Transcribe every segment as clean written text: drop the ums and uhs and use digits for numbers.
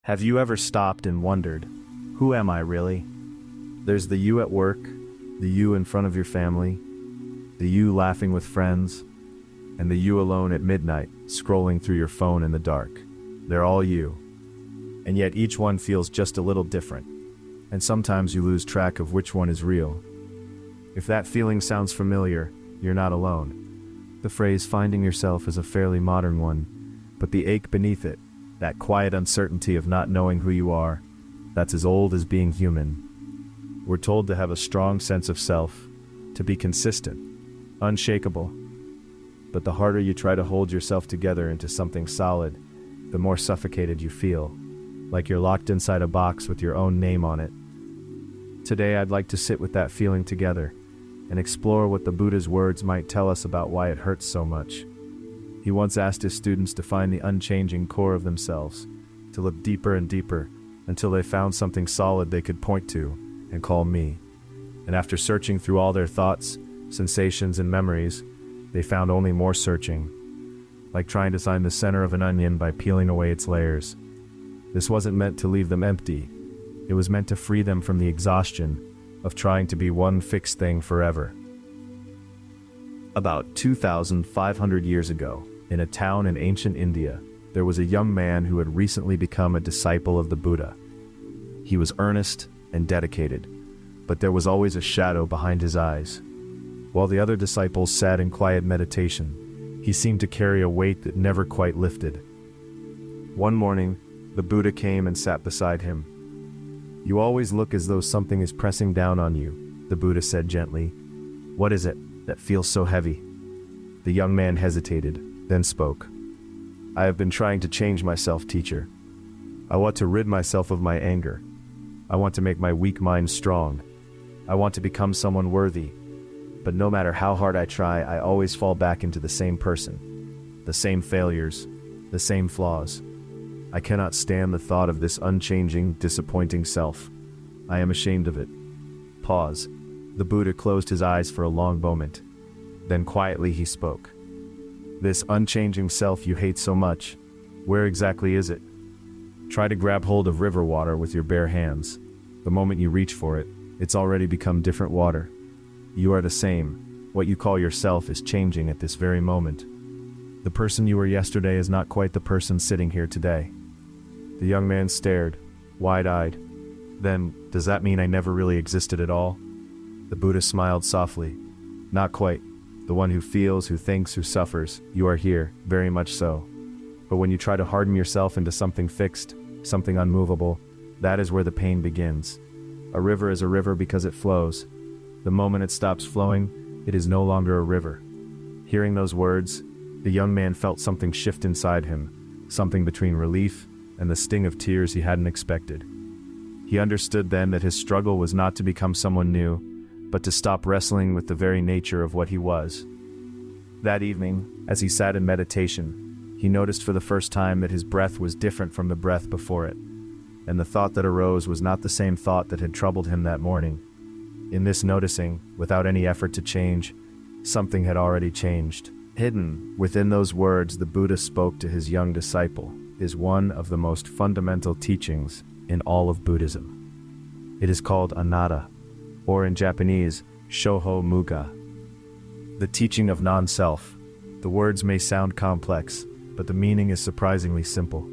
Have you ever stopped and wondered, who am I really? There's the you at work, the you in front of your family, the you laughing with friends, and the you alone at midnight, scrolling through your phone in the dark. They're all you. And yet each one feels just a little different. And sometimes you lose track of which one is real. If that feeling sounds familiar, you're not alone. The phrase finding yourself is a fairly modern one, but the ache beneath it, that quiet uncertainty of not knowing who you are, that's as old as being human. We're told to have a strong sense of self, to be consistent, unshakable. But the harder you try to hold yourself together into something solid, the more suffocated you feel, like you're locked inside a box with your own name on it. Today I'd like to sit with that feeling together and explore what the Buddha's words might tell us about why it hurts so much. He once asked his students to find the unchanging core of themselves, to look deeper and deeper until they found something solid they could point to and call me. And after searching through all their thoughts, sensations, and memories, they found only more searching, like trying to find the center of an onion by peeling away its layers. This wasn't meant to leave them empty. It was meant to free them from the exhaustion of trying to be one fixed thing forever. About 2,500 years ago, in a town in ancient India, there was a young man who had recently become a disciple of the Buddha. He was earnest and dedicated, but there was always a shadow behind his eyes. While the other disciples sat in quiet meditation, he seemed to carry a weight that never quite lifted. One morning, the Buddha came and sat beside him. "You always look as though something is pressing down on you," the Buddha said gently. "What is it that feels so heavy?" The young man hesitated, then spoke. "I have been trying to change myself, teacher. I want to rid myself of my anger. I want to make my weak mind strong. I want to become someone worthy. But no matter how hard I try, I always fall back into the same person, the same failures, the same flaws. I cannot stand the thought of this unchanging, disappointing self. I am ashamed of it." Pause. The Buddha closed his eyes for a long moment. Then quietly he spoke. "This unchanging self you hate so much, where exactly is it? Try to grab hold of river water with your bare hands. The moment you reach for it, it's already become different water. You are the same. What you call yourself is changing at this very moment. The person you were yesterday is not quite the person sitting here today." The young man stared, wide-eyed. "Then, does that mean I never really existed at all?" The Buddha smiled softly. "Not quite. The one who feels, who thinks, who suffers, you are here, very much so. But when you try to harden yourself into something fixed, something unmovable, that is where the pain begins. A river is a river because it flows. The moment it stops flowing, it is no longer a river." Hearing those words, the young man felt something shift inside him, something between relief and the sting of tears he hadn't expected. He understood then that his struggle was not to become someone new, but to stop wrestling with the very nature of what he was. That evening, as he sat in meditation, he noticed for the first time that his breath was different from the breath before it, and the thought that arose was not the same thought that had troubled him that morning. In this noticing, without any effort to change, something had already changed. Hidden within those words the Buddha spoke to his young disciple is one of the most fundamental teachings in all of Buddhism. It is called anatta, or in Japanese, shoho muga. The teaching of non-self. The words may sound complex, but the meaning is surprisingly simple.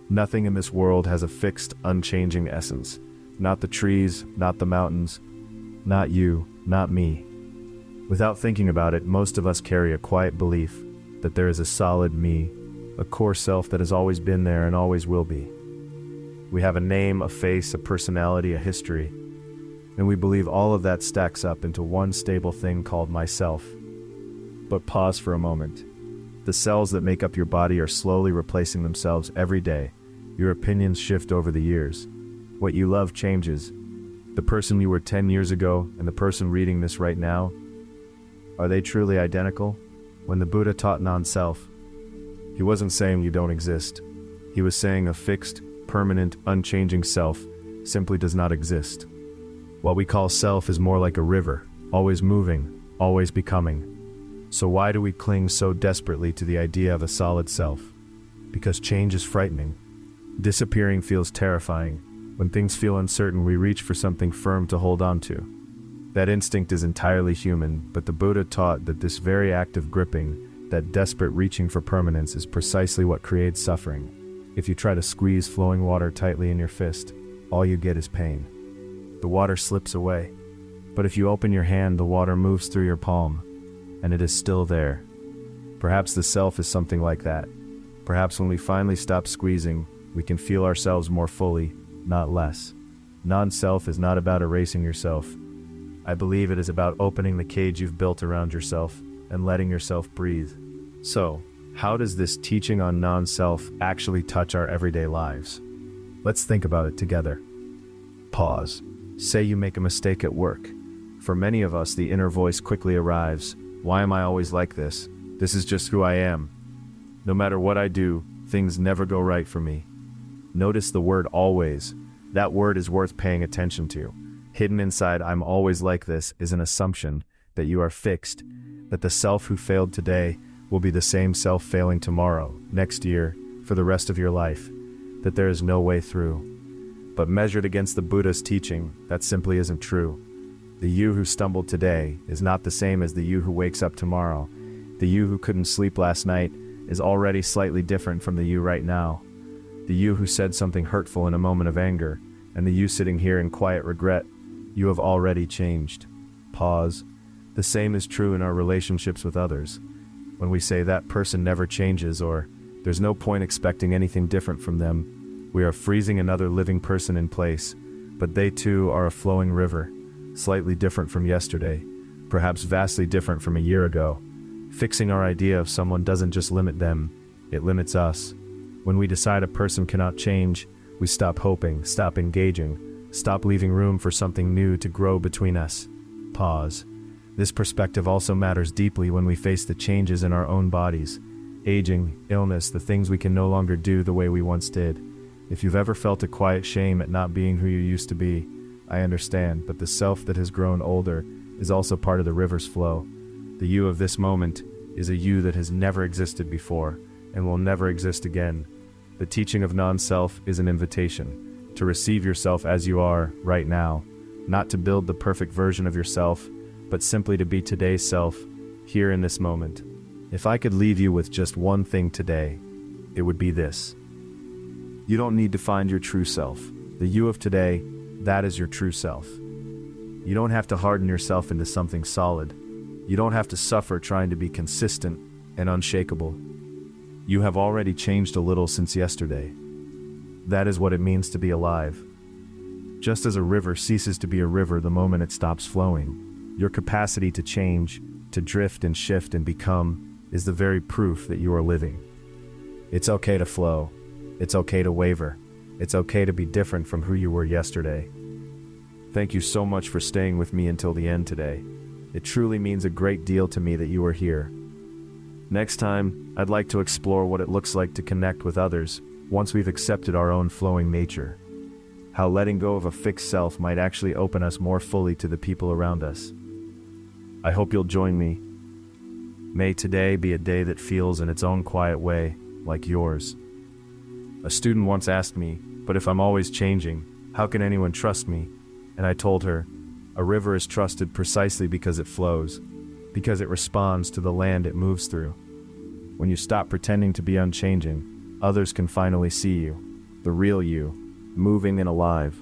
Nothing in this world has a fixed, unchanging essence. Not the trees, not the mountains, not you, not me. Without thinking about it, most of us carry a quiet belief that there is a solid me, a core self that has always been there and always will be. We have a name, a face, a personality, a history, and we believe all of that stacks up into one stable thing called myself. But pause for a moment. The cells that make up your body are slowly replacing themselves every day. Your opinions shift over the years. What you love changes. The person you were 10 years ago and the person reading this right now, are they truly identical? When the Buddha taught non-self, he wasn't saying you don't exist. He was saying a fixed, permanent, unchanging self simply does not exist. What we call self is more like a river, always moving, always becoming. So why do we cling so desperately to the idea of a solid self? Because change is frightening. Disappearing feels terrifying. When things feel uncertain, we reach for something firm to hold on to. That instinct is entirely human, but the Buddha taught that this very act of gripping, that desperate reaching for permanence, is precisely what creates suffering. If you try to squeeze flowing water tightly in your fist, all you get is pain. The water slips away. But if you open your hand, the water moves through your palm, and it is still there. Perhaps the self is something like that. Perhaps when we finally stop squeezing, we can feel ourselves more fully, not less. Non-self is not about erasing yourself. I believe it is about opening the cage you've built around yourself and letting yourself breathe. So, how does this teaching on non-self actually touch our everyday lives? Let's think about it together. Pause. Say you make a mistake at work. For many of us, the inner voice quickly arrives. Why am I always like this? This is just who I am. No matter what I do, things never go right for me. Notice the word always. That word is worth paying attention to. Hidden inside "I'm always like this" is an assumption that you are fixed, that the self who failed today will be the same self failing tomorrow, next year, for the rest of your life, that there is no way through. But measured against the Buddha's teaching, that simply isn't true. The you who stumbled today is not the same as the you who wakes up tomorrow. The you who couldn't sleep last night is already slightly different from the you right now. The you who said something hurtful in a moment of anger, and the you sitting here in quiet regret, you have already changed. Pause. The same is true in our relationships with others. When we say that person never changes, or there's no point expecting anything different from them, we are freezing another living person in place, but they too are a flowing river, slightly different from yesterday, perhaps vastly different from a year ago. Fixing our idea of someone doesn't just limit them, it limits us. When we decide a person cannot change, we stop hoping, stop engaging, stop leaving room for something new to grow between us. Pause. This perspective also matters deeply when we face the changes in our own bodies. Aging, illness, the things we can no longer do the way we once did. If you've ever felt a quiet shame at not being who you used to be, I understand, but the self that has grown older is also part of the river's flow. The you of this moment is a you that has never existed before and will never exist again. The teaching of non-self is an invitation to receive yourself as you are right now, not to build the perfect version of yourself, but simply to be today's self, here in this moment. If I could leave you with just one thing today, it would be this. You don't need to find your true self. The you of today, that is your true self. You don't have to harden yourself into something solid. You don't have to suffer trying to be consistent and unshakable. You have already changed a little since yesterday. That is what it means to be alive. Just as a river ceases to be a river the moment it stops flowing, your capacity to change, to drift and shift and become, is the very proof that you are living. It's okay to flow. It's okay to waver. It's okay to be different from who you were yesterday. Thank you so much for staying with me until the end today. It truly means a great deal to me that you are here. Next time, I'd like to explore what it looks like to connect with others once we've accepted our own flowing nature. How letting go of a fixed self might actually open us more fully to the people around us. I hope you'll join me. May today be a day that feels in its own quiet way like yours. A student once asked me, "But if I'm always changing, how can anyone trust me?" And I told her, a river is trusted precisely because it flows, because it responds to the land it moves through. When you stop pretending to be unchanging, others can finally see you, the real you, moving and alive.